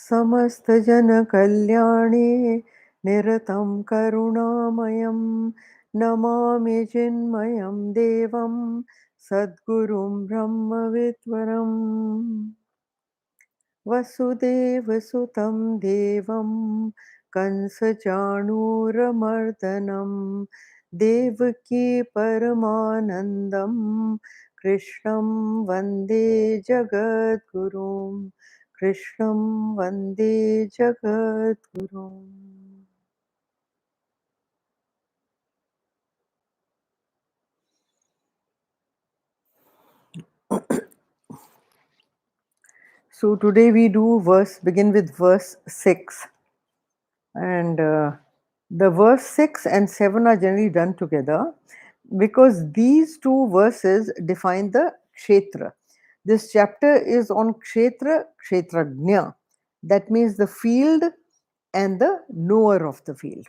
समस्तजनकल्याणे निरतं करुणामयं नमामि चिन्मयं देवं सद्गुरुं ब्रह्मविद्वरम् वसुदेवसुतं देवं कंसचाणूरमर्दनं देवकी परमानन्दं कृष्णं वन्दे जगद्गुरुं कृष्णं वन्दे जगद्गुरुम्. So today we begin with verse 6, and the verse 6 and 7 are generally done together because these two verses define the Kshetra. This chapter is on Kshetra, Kshetrajna. That means the field and the knower of the field.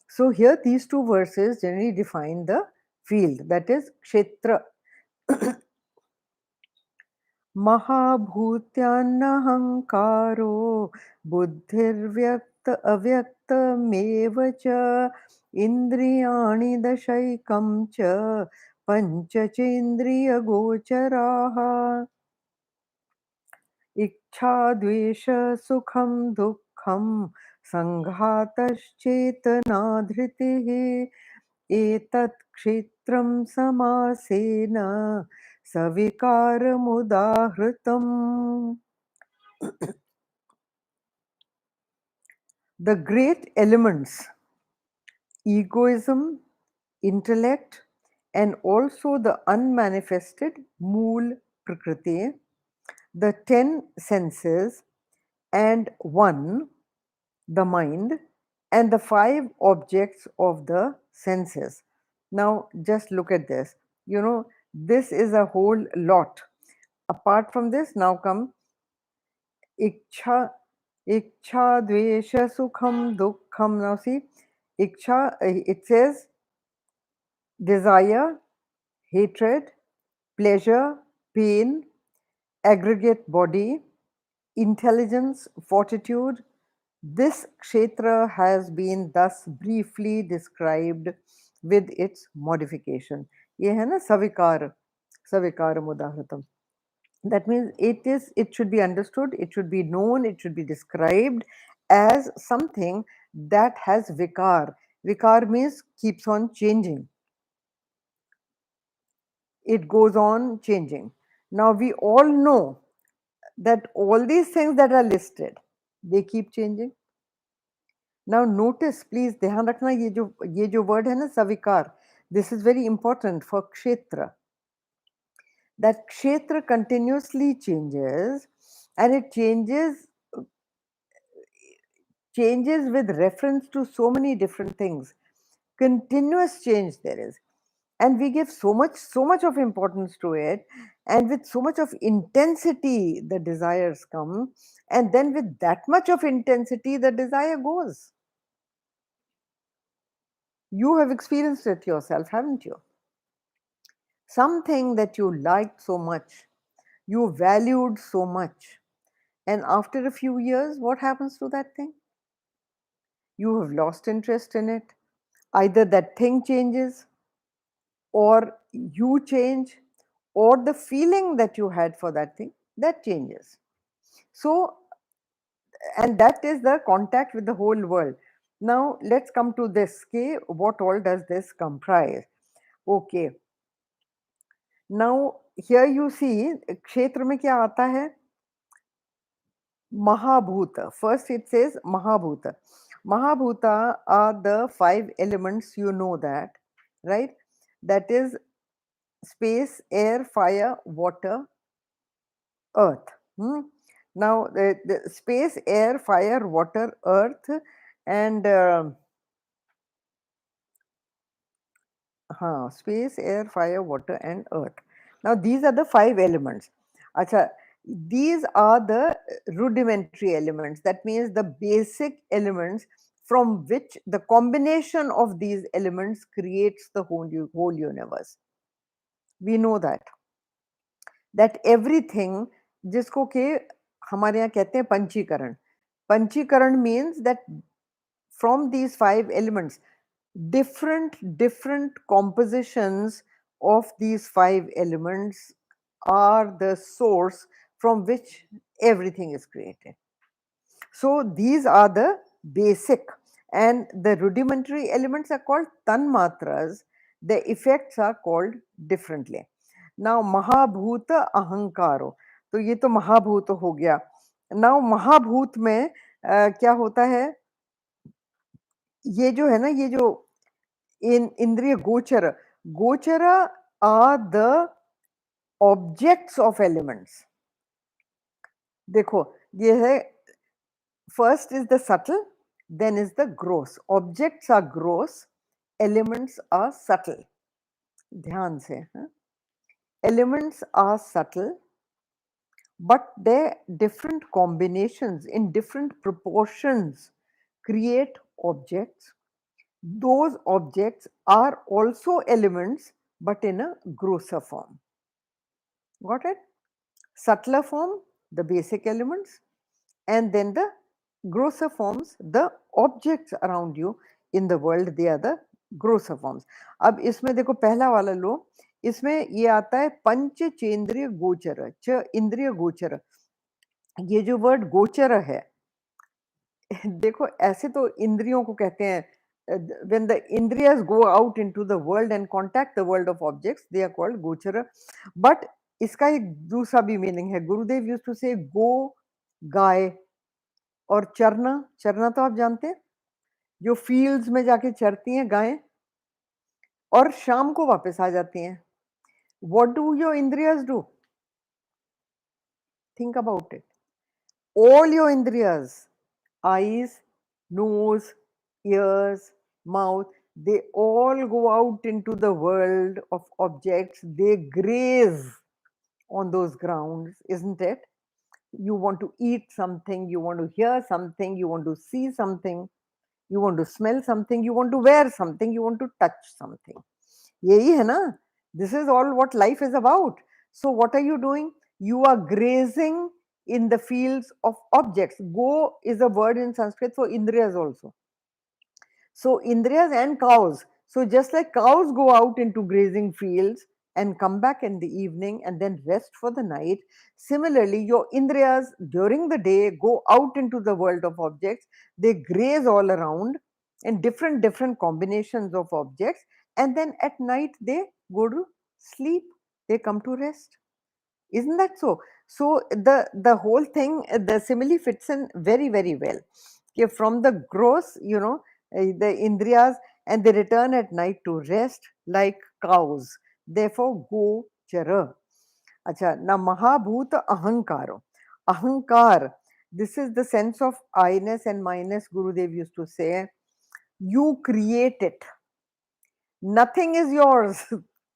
So here these two verses generally define the field, that is Kshetra. महाभूत्यान्नहङ्कारो बुद्धिर्व्यक्त अव्यक्तमेव च इन्द्रियाणि दशैकं च पञ्चचेन्द्रियगोचराः इच्छा द्वेष सुखं दुःखं संघातश्चेतना धृतिः एतत् क्षेत्रं समासेन सविकारमुदाहृतम्. The great elements, egoism, intellect, and also the unmanifested mool prakriti, the 10 senses, and one, the mind, and the 5 objects of the senses. Now, just look at this. You know, this is a whole lot. Apart from this, now come Iksha, Iksha, Dvesha, Sukham, Dukkham. Now see, Iksha, it says desire, hatred, pleasure, pain, aggregate body, intelligence, fortitude. This kshetra has been thus briefly described with its modification. ये है ना सविकार, सविकारम उदाहृतम. That means it should be understood, it should be known, it should be described as something that has vikar. Vikar means keeps on changing. It goes on changing. Now we all know that all these things that are listed, they keep changing. Now notice, please, ध्यान रखना ये जो word है ना savikar, this is very important for kshetra. That kshetra continuously changes, and it changes with reference to so many different things. Continuous change there is, and we give so much of importance to it, and with so much of intensity the desires come, and then with that much of intensity the desire goes. You have experienced it yourself, haven't you? Something that you liked so much, you valued so much, and after a few years, what happens to that thing? You have lost interest in it. Either that thing changes, or you change, or the feeling that you had for that thing, that changes. So, and that is the contact with the whole world. Now, let's come to this. Okay, what all does this comprise? Okay. Now, here you see, क्षेत्र में क्या आता है? Mahabhuta. First it says Mahabhuta. Mahabhuta are the 5 elements, you know that, right? That is space, air, fire, water, earth. Now, the space, air, fire, water, earth, and space, air, fire, water, and earth. Now, these are the 5 elements. Acha, these are the rudimentary elements. That means the basic elements from which the combination of these elements creates the whole universe. We know that everything, जिसको के हमारे यहाँ कहते हैं पंचीकरण, Panchikaran means that from these 5 elements, different compositions of these 5 elements are the source from which everything is created. So these are the basic, and the rudimentary elements are called tanmatras. The effects are called differently. Now Mahabhuta Ahankaro, तो ये तो महाभूत हो गया. Now महाभूत में क्या होता है, ये जो है ना, ये जो इंद्रिय गोचर, गोचर are the objects of elements. देखो ये है, first is the subtle, then is the gross. Objects are gross, elements are subtle. ध्यान से, हाँ? Elements are subtle, but their different combinations in different proportions create objects. Those objects are also elements, but in a grosser form. Got it? Subtler form, the basic elements, and then the grosser forms, the objects around you in the world, they are the grosser forms. अब इसमें देखो पहला वाला लो, इसमें ये आता है पंच चेंद्रिय गोचर, च इंद्रिय गोचर. ये जो वर्ड गोचर है, देखो ऐसे तो इंद्रियों को कहते हैं, when the indriyas go out into the world and contact the world of objects, they are called gochara. But इसका एक दूसरा भी मीनिंग है. गुरुदेव used to say go, गाय, और चरना, चरना तो आप जानते हैं, जो फील्ड्स में जाके चरती हैं गायें और शाम को वापस आ जाती हैं. What do your indriyas do? Think about it. All your indriyas, eyes, nose, ears, mouth, they all go out into the world of objects. They graze on those grounds, isn't it? You want to eat something, you want to hear something, you want to see something, you want to smell something, you want to wear something, you want to touch something. यही है ना? This is all what life is about. So what are you doing? You are grazing in the fields of objects. Go is a word in Sanskrit for indriyas also. So indriyas and cows. So just like cows go out into grazing fields and come back in the evening and then rest for the night, similarly your indriyas during the day go out into the world of objects. They graze all around in different combinations of objects, and then at night they go to sleep, they come to rest. Isn't that so? So the whole thing, the simile fits in very well. Okay, from the gross, the indriyas, and they return at night to rest like cows. Therefore, go chara. Acha, now Mahabhuta Ahankaro. Ahankar, this is the sense of I-ness and my-ness. Gurudev used to say, you create it. Nothing is yours.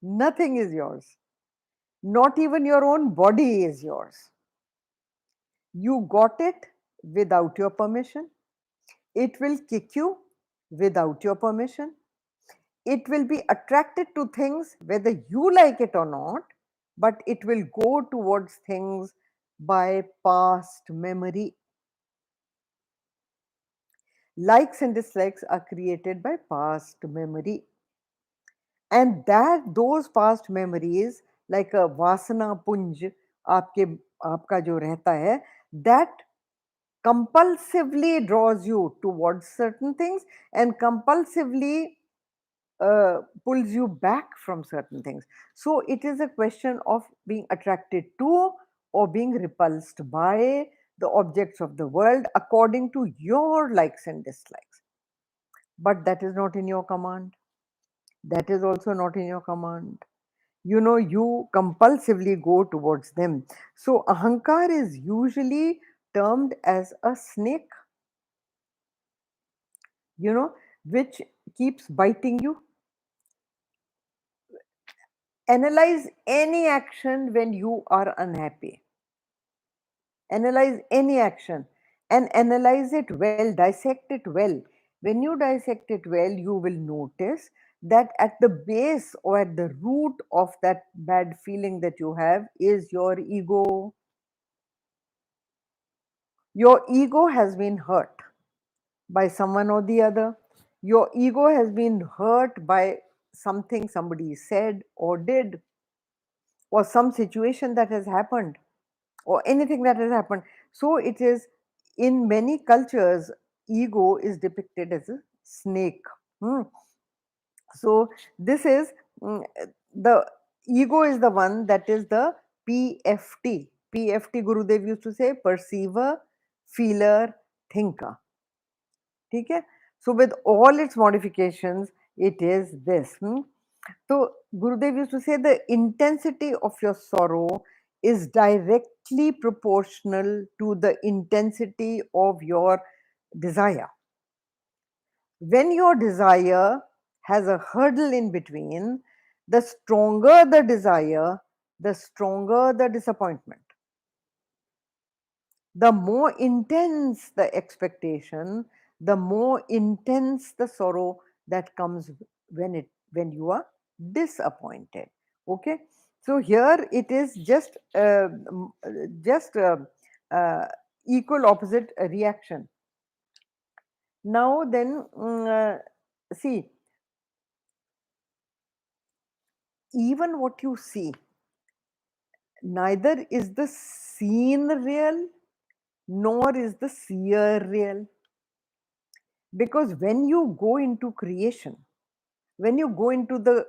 Nothing is yours. Not even your own body is yours. You got it without your permission. It will kick you without your permission. It will be attracted to things whether you like it or not, but it will go towards things by past memory. Likes and dislikes are created by past memory. And that those past memories, like a vasana punj, आपका जो रहता है, that compulsively draws you towards certain things and compulsively pulls you back from certain things. So it is a question of being attracted to or being repulsed by the objects of the world according to your likes and dislikes. But that is not in your command. That is also not in your command. You compulsively go towards them. So ahankar is usually termed as a snake, which keeps biting you. Analyze any action when you are unhappy. Analyze any action and analyze it well, dissect it well. When you dissect it well, you will notice that at the base or at the root of that bad feeling that you have is your ego. Your ego has been hurt by someone or the other. Your ego has been hurt by something somebody said or did, or some situation that has happened, or anything that has happened. So it is, in many cultures, ego is depicted as a snake. Hmm. So this is, the ego is the one that is the PFT. PFT, Gurudev used to say, perceiver, feeler, thinker. Okay? So with all its modifications, it is this. So Gurudev used to say the intensity of your sorrow is directly proportional to the intensity of your desire. When your desire has a hurdle in between, the stronger the desire, the stronger the disappointment. The more intense the expectation, the more intense the sorrow that comes when you are disappointed. Okay, so here it is just uh, equal opposite reaction. Now then, see, even what you see, neither is the seen real nor is the seer real. Because when you go into creation, when you go into the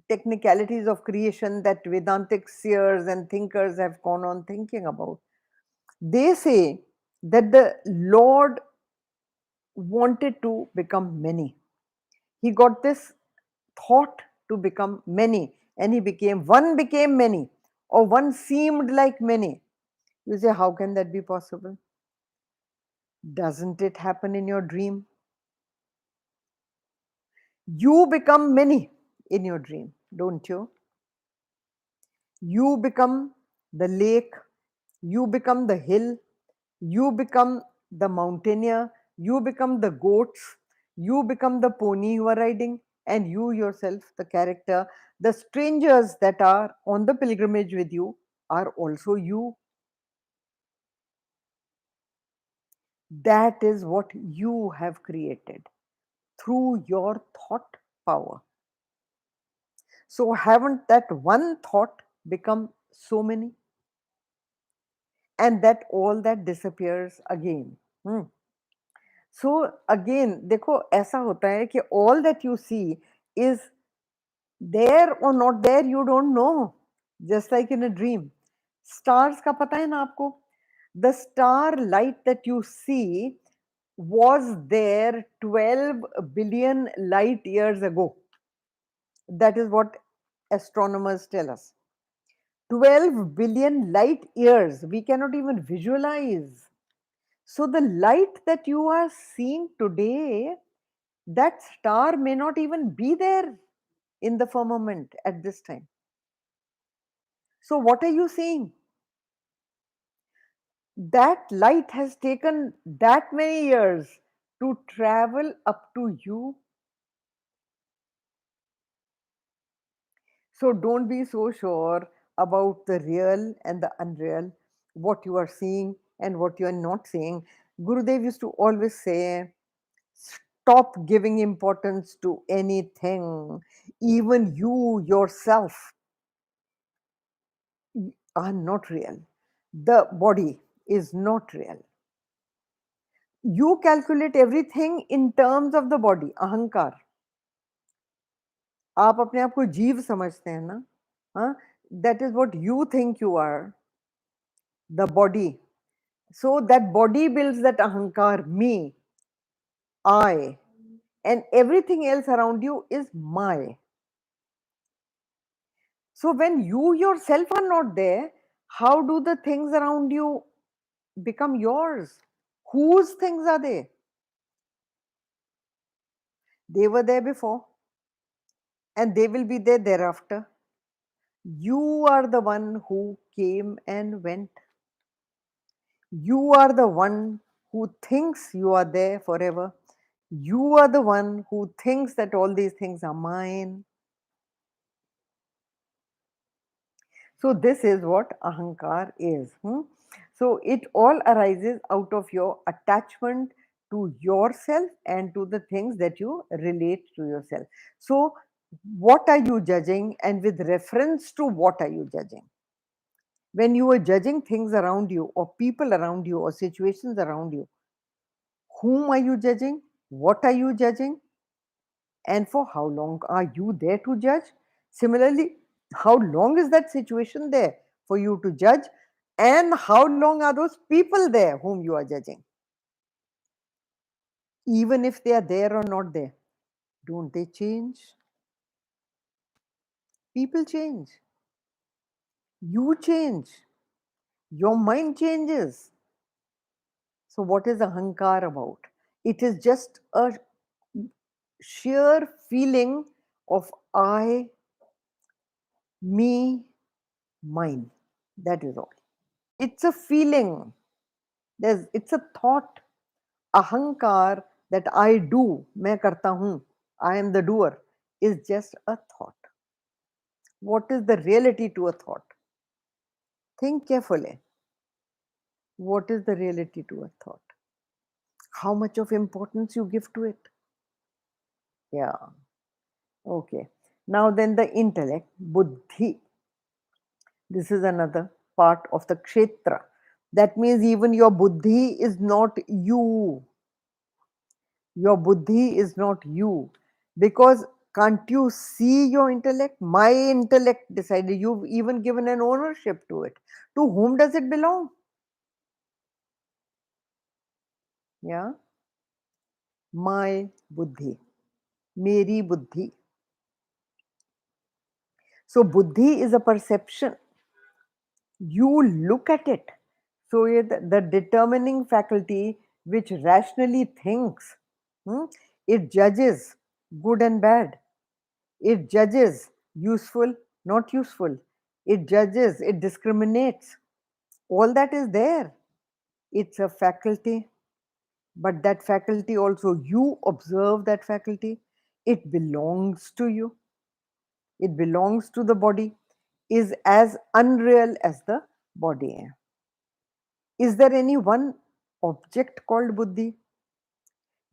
technicalities of creation that Vedantic seers and thinkers have gone on thinking about, they say that the Lord wanted to become many. He got this thought to become many, and he became one, became many, or one seemed like many. You say, how can that be possible? Doesn't it happen in your dream? You become many in your dream, don't you? You become the lake, you become the hill, you become the mountaineer, you become the goats, you become the pony you are riding, and you yourself, the character, the strangers that are on the pilgrimage with you are also you. That is what you have created through your thought power. So, haven't that one thought become so many? And that all that disappears again. So again, देखो ऐसा होता है कि all that you see is there or not there, you don't know, just like in a dream. Stars का पता है ना आपको? The star light that you see was there 12 billion light years ago. That is what astronomers tell us. 12 billion light years, we cannot even visualize. So the light that you are seeing today, that star may not even be there in the firmament at this time. So what are you seeing? That light has taken that many years to travel up to you. So don't be so sure about the real and the unreal, what you are seeing and what you are not seeing. Gurudev used to always say, stop giving importance to anything. Even you yourself are not real. The body is not real. You calculate everything in terms of the body, अहंकार. आप अपने आप को जीव समझते हैं ना? हाँ? That is what you think you are, the body. So that body builds that ahankar, me, I, and everything else around you is my. So when you yourself are not there, how do the things around you become yours? Whose things are they? They were there before and they will be there thereafter. You are the one who came and went. You are the one who thinks you are there forever. You are the one who thinks that all these things are mine. So this is what ahankar is. So it all arises out of your attachment to yourself and to the things that you relate to yourself. So, what are you judging, and with reference to what are you judging? When you are judging things around you, or people around you, or situations around you, whom are you judging? What are you judging? And for how long are you there to judge? Similarly, how long is that situation there for you to judge? And how long are those people there whom you are judging? Even if they are there or not there, don't they change? People change. You change. Your mind changes. So, what is ahankar about? It is just a sheer feeling of I, me, mine. That is all. It's a feeling. It's a thought. Ahankar, that I do, मैं करता हूँ, I am the doer, is just a thought. What is the reality to a thought? Think carefully. What is the reality to a thought? How much of importance you give to it? Yeah. Okay. Now then, the intellect, buddhi. This is another part of the kshetra. That means even your buddhi is not you. Your buddhi is not you. Because can't you see your intellect? My intellect decided. You've even given an ownership to it. To whom does it belong? Yeah. My buddhi. Meri buddhi. So buddhi is a perception. You look at it. So the determining faculty which rationally thinks, hmm, it judges good and bad. It judges useful, not useful. It judges, it discriminates. All that is there. It's a faculty, but that faculty also, you observe that faculty. It belongs to you. It belongs to the body, is as unreal as the body. Is there any one object called buddhi?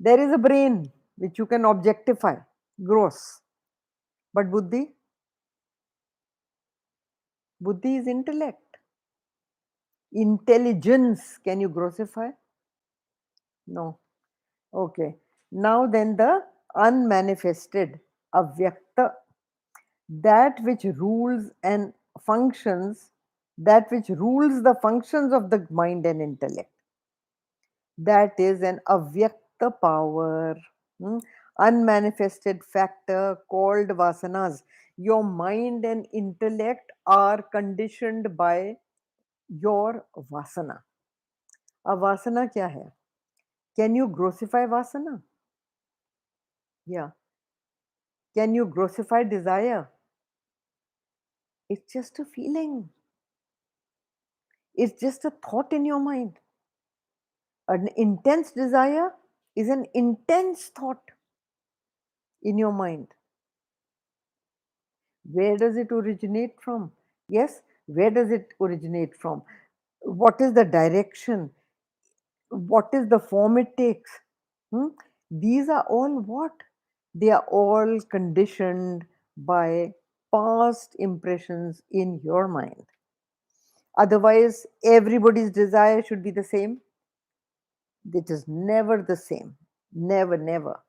There is a brain which you can objectify, gross. But buddhi is intellect. Intelligence, can you grossify? No. Okay. Now then, the unmanifested, avyakta, that which rules and functions, that which rules the functions of the mind and intellect. That is an avyakta power, hmm, unmanifested factor called vasanas. Your mind and intellect are conditioned by your vasana. A vasana kya hai? Can you grossify vasana? Yeah. Can you grossify desire? It's just a feeling. It's just a thought in your mind. An intense desire is an intense thought in your mind. Where does it originate from? Yes, where does it originate from? What is the direction? What is the form it takes? Hmm? These are all what? They are all conditioned by past impressions in your mind. Otherwise, everybody's desire should be the same. It is never the same. Never, never.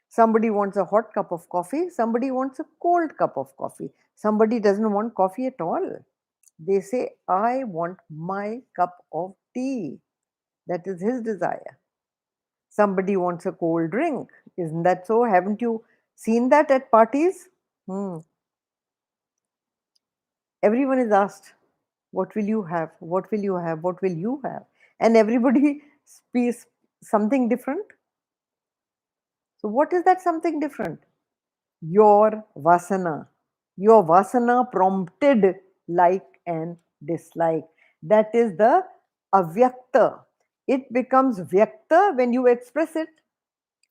Somebody wants a hot cup of coffee, somebody wants a cold cup of coffee. Somebody doesn't want coffee at all. They say, I want my cup of tea. That is his desire. Somebody wants a cold drink. Isn't that so? Haven't you seen that at parties? Hmm. Everyone is asked, what will you have? What will you have? What will you have? And everybody speaks something different. So, what is that something different? Your vasana. Your vasana prompted like and dislike. That is the avyakta. It becomes vyakta when you express it,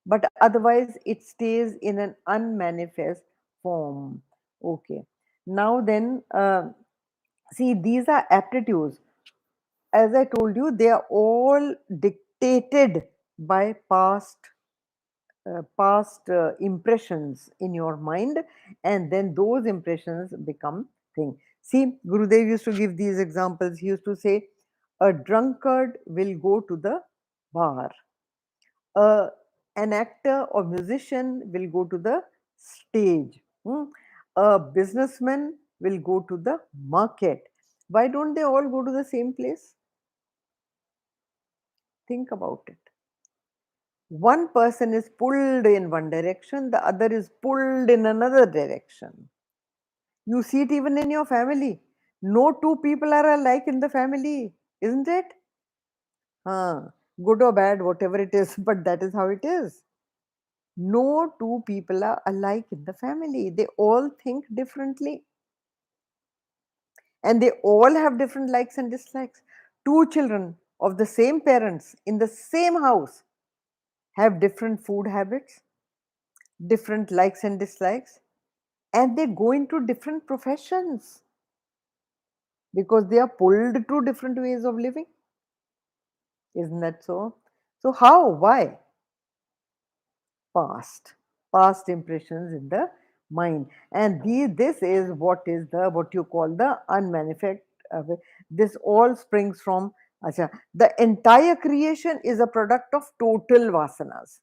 but otherwise it stays in an unmanifest form. Okay. Now then, see, these are aptitudes. as I told you, they are all dictated by past impressions in your mind, and then those impressions become thing. See, Gurudev used to give these examples. He used to say, a drunkard will go to the bar, a, an actor or musician will go to the stage, a businessman will go to the market. Why don't they all go to the same place? Think about it. One person is pulled in one direction, the other is pulled in another direction. You see it even in your family. No two people are alike in the family, isn't it? Good or bad, whatever it is, but that is how it is. No two people are alike in the family. They all think differently. And they all have different likes and dislikes. Two children of the same parents in the same house have different food habits, different likes and dislikes, and they go into different professions because they are pulled to different ways of living. Isn't that so? So, how? Why? Past impressions in the mind, and this is what you call the unmanifest. This all springs from. Acha, the entire creation is a product of total vasanas.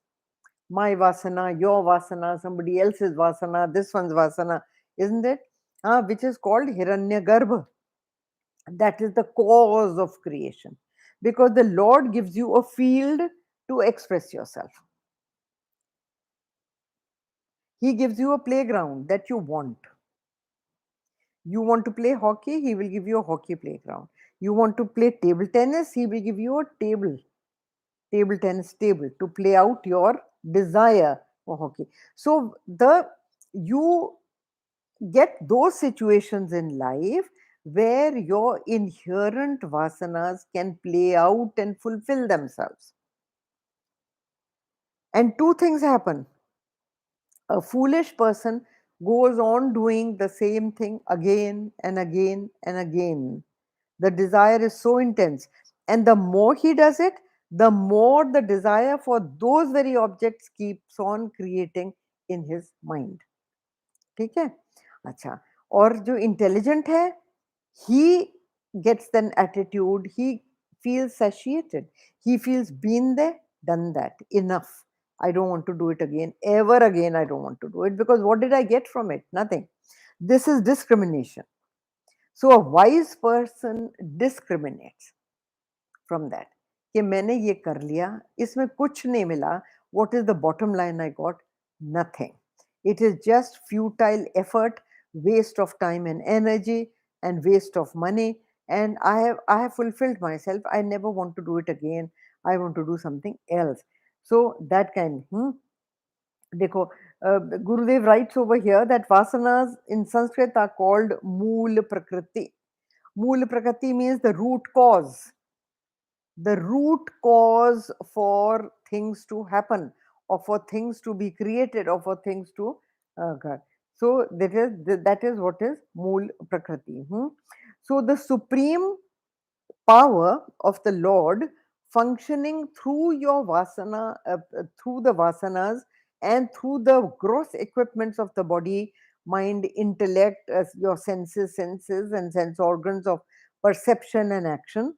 My vasana, your vasana, somebody else's vasana, this one's vasana, isn't it? Which is called Hiranya Garbha. That is the cause of creation, because the Lord gives you a field to express yourself. He gives you a playground that you want. You want to play hockey, He will give you a hockey playground. You want to play table tennis, He will give you a table tennis table to play out your desire for hockey. So the you get those situations in life where your inherent vasanas can play out and fulfill themselves. And two things happen. A foolish person goes on doing the same thing again and again and again. The desire is so intense. And the more he does it, the more the desire for those very objects keeps on creating in his mind. ठीक है? अच्छा, और जो intelligent है, he gets an attitude, he feels satiated, he feels been there, done that, enough. I don't want to do it again, ever again. I don't want to do it, because what did I get from it? Nothing. This is discrimination. So a wise person discriminates from that. कि मैंने ये कर लिया, इसमें कुछ नहीं मिला. What is the bottom line I got? Nothing. It is just futile effort, waste of time and energy, and waste of money. And I have fulfilled myself. I never want to do it again. I want to do something else. So that kind. देखो, Gurudev writes over here that vasanas in Sanskrit are called mool prakriti. Mool prakriti means the root cause. The root cause for things to happen, or for things to be created, or for things to occur. So that is what is mool prakriti. So the supreme power of the Lord functioning through your vasana, through the vasanas, and through the gross equipments of the body, mind, intellect, your senses and sense organs of perception and action.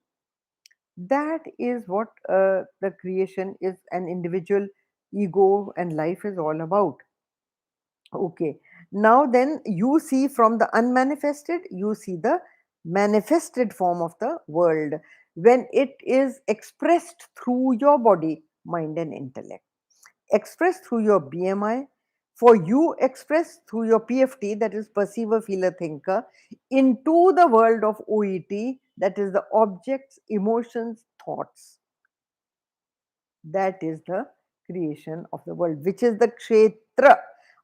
That is what the creation is, an individual ego and life is all about. Okay. Now then, you see from the unmanifested, you see the manifested form of the world when it is expressed through your body, mind, and intellect. Expressed through your BMI, for you expressed through your PFT, that is perceiver, feeler, thinker, into the world of OET, that is the objects, emotions, thoughts. That is the creation of the world, which is the Kshetra.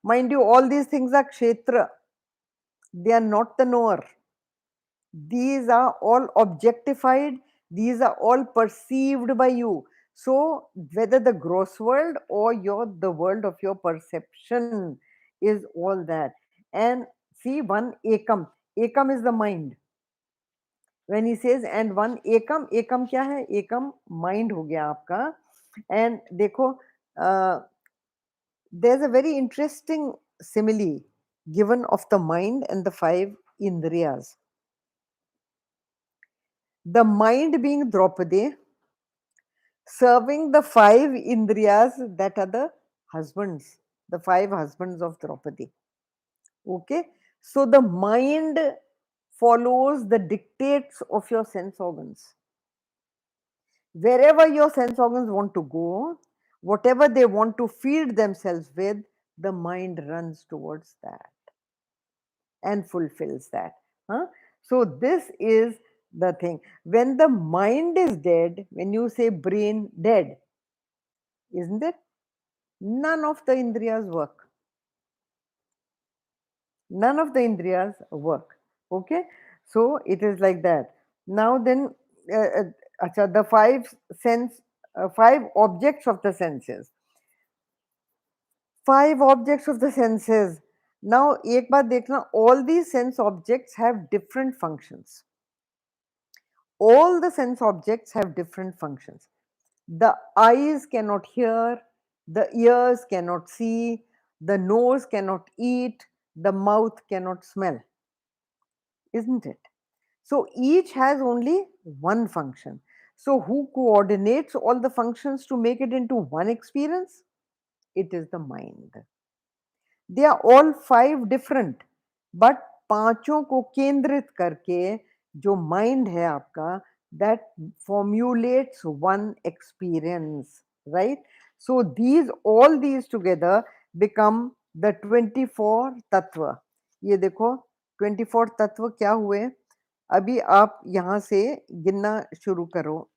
Mind you, all these things are Kshetra. They are not the knower. These are all objectified. These are all perceived by you. So whether the gross world or the world of your perception is all that. And see, one ekam. Ekam is the mind. when he says and one ekam, ekam क्या है? Ekam mind हो गया आपका. And देखो, there's a very interesting simile given of the mind and the five indriyas. The mind being Draupadi, serving the five indriyas that are the husbands, the five husbands of Draupadi. Okay, so the mind follows the dictates of your sense organs. Wherever your sense organs want to go, whatever they want to feed themselves with, the mind runs towards that and fulfills that. Huh? So, this is the thing. When the mind is dead, when you say brain dead, isn't it? None of the indriyas work. None of the indriyas work. Okay, so it is like that. Now, then, the five objects of the senses. Five objects of the senses. Now, एक बात देखना, all these sense objects have different functions. All the sense objects have different functions. The eyes cannot hear, the ears cannot see, the nose cannot eat, the mouth cannot smell, isn't it? So each has only one function. So who coordinates all the functions to make it into one experience? It is the mind. They are all five different, but पांचों को केंद्रित करके जो mind है आपका, that formulates one experience, right? So all these together become the 24 तत्व. ये देखो 24 तत्व क्या हुए? अभी आप यहाँ से गिनना शुरू करो.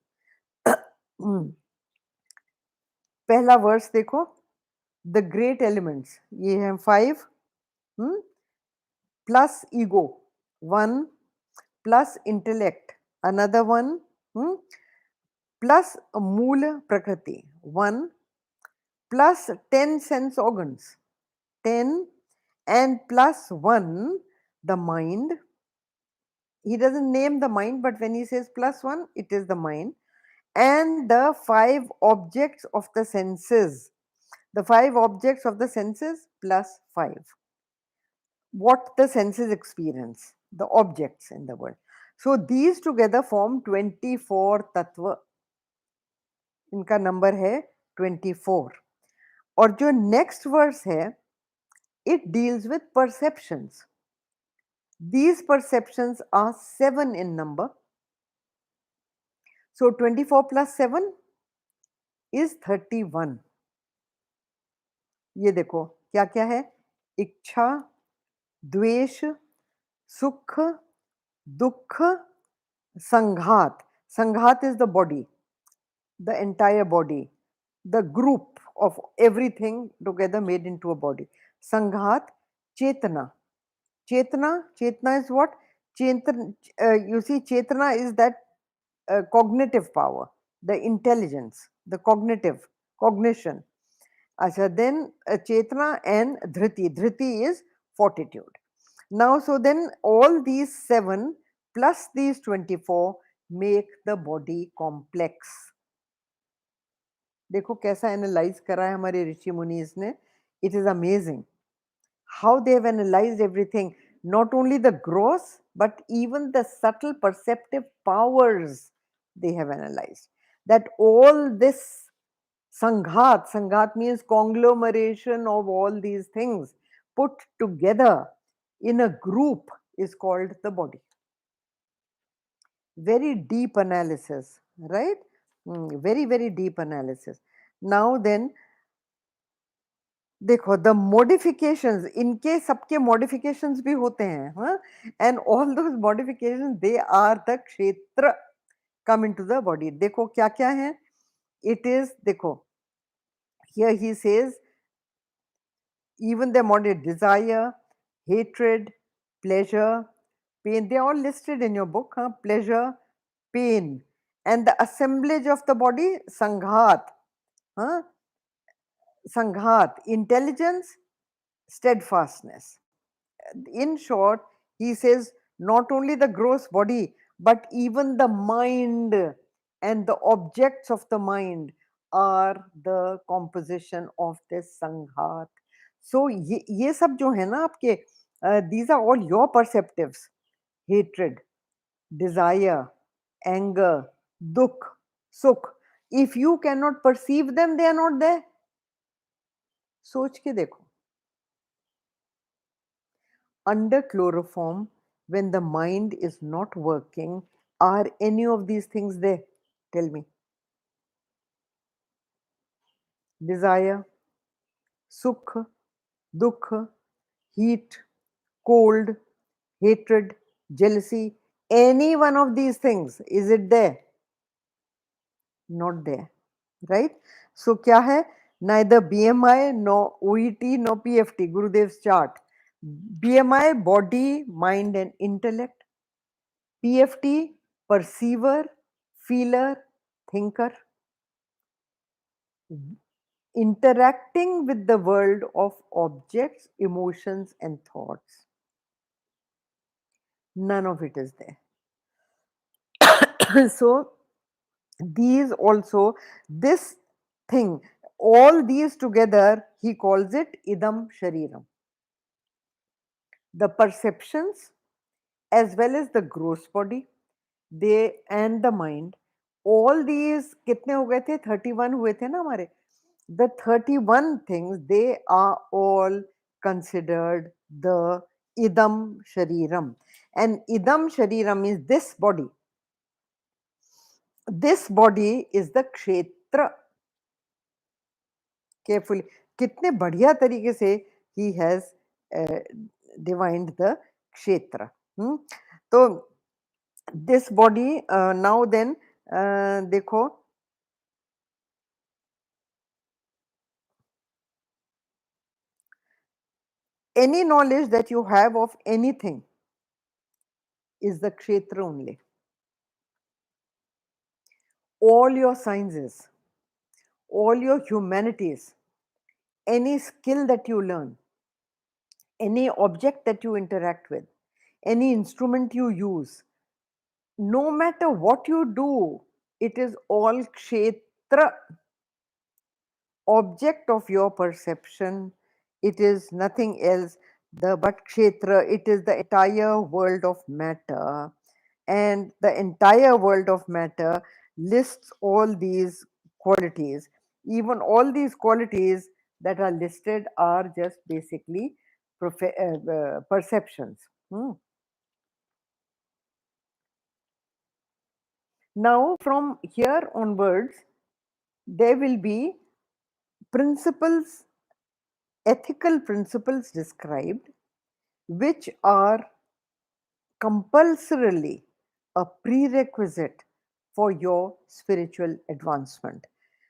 पहला वर्स देखो, the great elements, ये हैं 5, plus ego 1, plus intellect another 1, plus moola prakriti 1, plus 10 sense organs 10, and plus 1 the mind. He doesn't name the mind, but when he says plus 1, it is the mind. And the 5 objects of the senses. The 5 objects of the senses plus 5. What the senses experience, the objects in the world. So these together form 24 तत्व. इनका number है 24. और जो next verse है, it deals with perceptions. These perceptions are 7 in number. So 24 plus 7 is 31. ये देखो क्या क्या है? इच्छा, द्वेष, सुख, दुख, संघात. Sanghat is the body, the entire body, the group of everything together made into a body. Sanghat, Chetana. Chetana is what? You see, Chetana is that cognitive power, the intelligence, the cognition. Acha, then Chetana and Dhriti. Dhriti is fortitude. Now, so then all these 7 plus these 24 make the body complex. देखो कैसा analyse करा है हमारे ऋषि मुनीज ने. It is amazing how they have analysed everything, not only the gross but even the subtle perceptive powers they have analyzed. That all this sanghat means conglomeration of all these things put together in a group is called the body. Very deep analysis, right? Very very deep analysis. Now then, देखो the modifications, इनके सबके modifications भी होते हैं, हाँ, and all those modifications they are the क्षेत्र come into the body. देखो क्या क्या है. इट इज, देखो here he says even the modern desire, hatred, pleasure, pain, they are all listed in your book, huh? Pleasure, pain, and the assemblage of the body, sanghat, huh? Sanghat, intelligence, steadfastness. In short, he says not only the gross body but even the mind and the objects of the mind are the composition of this sanghat. So ये सब जो है ना आपके, these are all your perceptives: hatred, desire, anger, dukh, sukh. If you cannot perceive them, they are not there. सोच के देखो. Under chloroform, when the mind is not working, are any of these things there? Tell me. Desire, sukh, dukh, heat, cold, hatred, jealousy, any one of these things, is it there? Not there, right? So kya hai? Neither BMI nor OET nor PFT, Gurudev's chart. BMI, body, mind and intellect. PFT, perceiver, feeler, thinker. Interacting with the world of objects, emotions and thoughts. None of it is there. So these also, this thing, all these together, he calls it idam shariram. The perceptions as well as the gross body, they and the mind, all these कितने हो गए थे? 31 हुए थे ना हमारे. The 31 things, they are all considered the idam shariram. And idam shariram is this body. This body is the kshetra. Carefully, कितने बढ़िया तरीके से he has divined the kshetra. तो this body, now then, देखो, any knowledge that you have of anything is the kshetra only. All your sciences, all your humanities, any skill that you learn, any object that you interact with, any instrument you use, no matter what you do, it is all kshetra, object of your perception. It is nothing else but kshetra. It is the entire world of matter, and the entire world of matter lists all these qualities. Even all these qualities that are listed are just basically perceptions. Now from here onwards, there will be principles, ethical principles described, which are compulsorily a prerequisite for your spiritual advancement.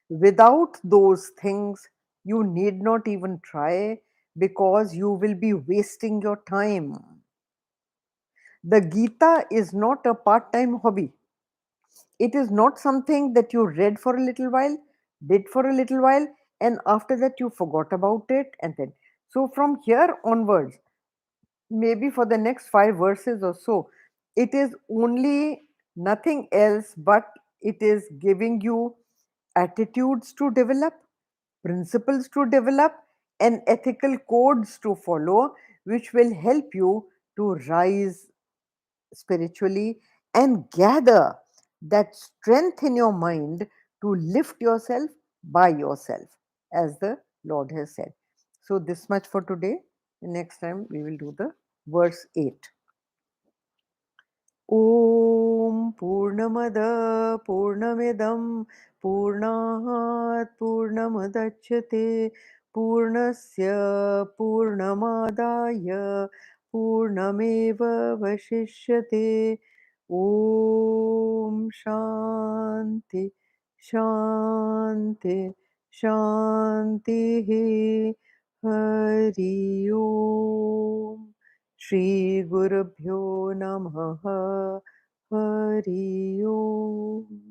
Without those things, you need not even try, because you will be wasting your time. The Geeta is not a part-time hobby. It is not something that you read for a little while, did for a little while, and after that you forgot about it. And then, so from here onwards, maybe for the next 5 verses or so, it is only nothing else but it is giving you attitudes to develop, principles to develop, and ethical codes to follow, which will help you to rise spiritually and gather that strength in your mind to lift yourself by yourself, as the Lord has said. So, this much for today. Next time we will do the verse 8. ॐ पूर्णमद पूर्णमिदं पूर्णात् पूर्णमुदच्यते पूर्णस्य पूर्णमादाय पूर्णमेवावशिष्यते. ॐ शान्ति शान्ति शान्तिः. हरि ओम्. श्री गुरुभ्यो नमः. हरि ओम्.